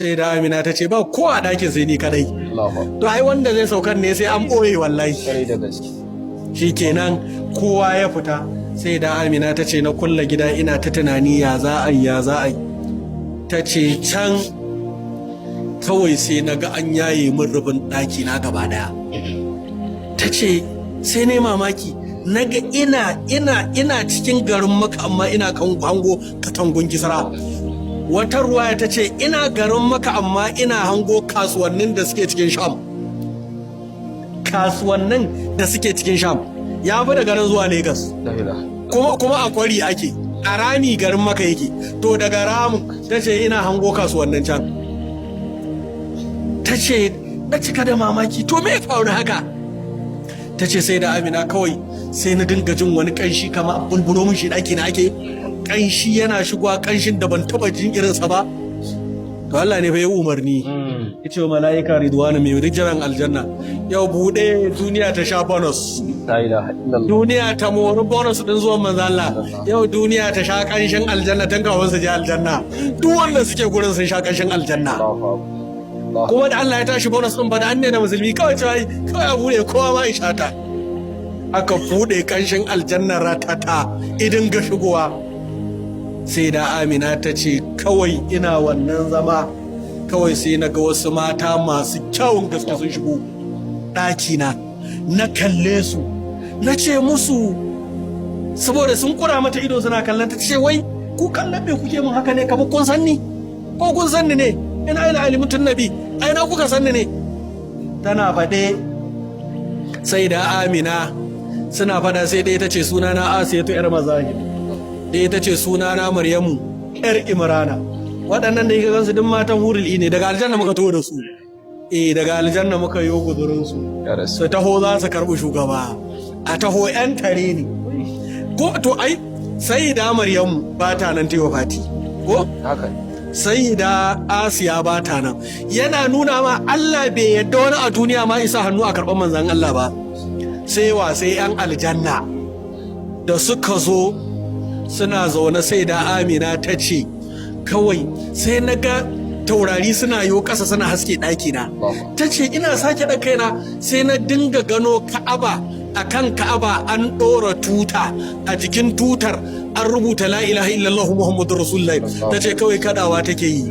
sai da Amina ta ce ba ko a ɗakin sai ni kadai. To ai wanda zai saukan ne sai an ɓoye wallahi. Shikenan kowa ya fita sai da Amina ta ce na kulla gida ina ta tunani ya za a yi. Ta ce can kawai sai na ga an yaye min rufin ɗaki na gaba daya. Ta ce sai ne mamaki na ga ina cikin garin Makka amma ina kan hango katangun Kisra. Wata ruwaya ta ce ina garin Makka amma ina hango kasuwannin da suke cikin Sham. Kasuwannin da suke cikin Sham ya fi da garin zuwa Lagos. Kuma a kwari ake, a rami garin Makka yake. To daga ramin ta ce ina hango kasuwannin can. Ta ce na cika da mamaki to me ya faru haka? Ta ce sai da Amina kawai sai na dinga jin wani kanshi kama bulbulo mun shi daki na ake kanshi yana shigowa kanshin da ban taba jin irinsa ba. To Allah ne fa ya umarni yace wa malaika ridwanu mai rijiran aljanna yau bude duniya ta sha bonus. Duniya ta mori bonus din zuwan manzo Allah. Yau duniya ta sha kanshin aljanna tun kawai su je aljanna. Duk wanda suke gurin sun sha kanshin aljanna. Kuma da Allah ya tashi bonus din ba da anne da musulmi kawai a bude kowa ma ishata. Aka bude kanshin aljanna ratata idan ga shigowa. Sai da Amina ta ce kawai ina wannan zama kawai sai na ga wasu mata masu kyawun gaske sun shigo ɗakina na kalle su na ce musu saboda sun kura mata ido suna kallon ta ce wai ku kallon me kuke mun haka ne kamar kun sanni ko kun sanni ne ina alimutun nabi aina kuka sanni ne. Tana faɗe sai da Amina suna faɗa sai ɗaya ta ce sunana Asiyatu yar Mazahib, ɗaya ta ce sunana Maryamu yar Imrana. Waɗannan da yake gansu duk matan hurul ne daga aljanna muka taho da su. Daga aljanna muka yi gudurin su. Su taho za su karɓi shugaba. A taho yan tare ne. Ko to ai sai da Maryamu ba ta nan ta wafati. Ko? Haka. Sai da Asiya ba ta nan. Yana nuna ma Allah bai yadda wani a duniya ma isa hannu a karɓar manzan Allah ba. Sai yan aljanna da suka zo suna zaune sai da Amina ta ce kawai sai na ga taurari suna yo ƙasa suna haske ɗakina. Ta ce ina sake da kaina sai na dinga gano Ka'aba, a kan Ka'aba an ɗora tuta, a jikin tutar an rubuta la ilaha illallah Muhammadu Rasulullah. Ta ce kawai kaɗawa take yi.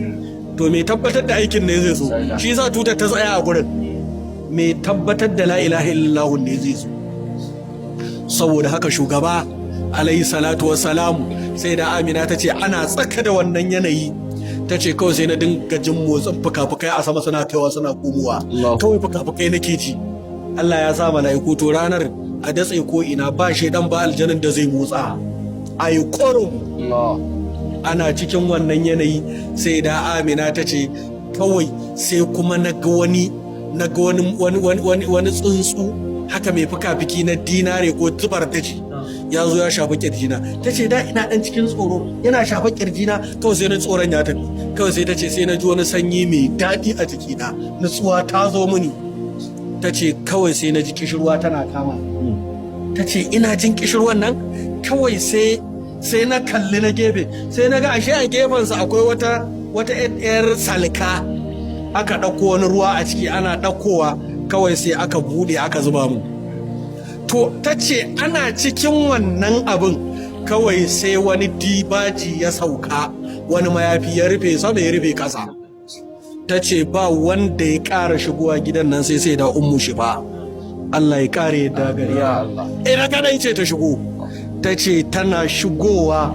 To me tabbatar da aikin ne zai zo, shi sa tutar ta tsaya a gurin. Me tabbatar da la ilaha illallah ne zai zo. Saboda haka shugaba alayhi salatu wassalamu sai da Amina ta ce ana tsaka da wannan yanayi ta ce kawai sai na dinga jin motsin fuka-fukai a sama suna kaiwa suna komowa kawai fuka-fukai nake ji. Allah ya sa mala'iku to ranar a datse ko ina ba shedan ba aljanin da zai motsa a yi korum. Ana cikin wannan yanayi sai da Amina ta ce kawai sai kuma na ga wani tsuntsu haka mai fuka-fiki na dinare ko zubar daji ya zo ya shafa kirjina. Ta ce da ina dan cikin tsoro yana shafa kirjina kawai sai na tsoron ya tafi. Kawai sai ta ce sai na ji wani sanyi mai daɗi a jikina, nutsuwa ta zo mini. Ta ce kawai sai na ji kishirwa tana kama. Ta ce ina jin kishirwan nan kawai sai na kalli na gefe sai na ga ashe a gefensa akwai wata yar salka aka ɗauko wani ruwa a ciki ana ɗaukowa kawai sai aka buɗe aka zuba mu. To ta ce ana cikin wannan abin kawai sai wani dibaji ya sauka wani mayafi ya rufe sama ya rufe ƙasa. Ta ce ba wanda ya ƙara shigowa gidan nan sai da ummu shi ba. Allah ya ƙare da gariya. Ina kadai ce ta shigo. Ta ce tana shigowa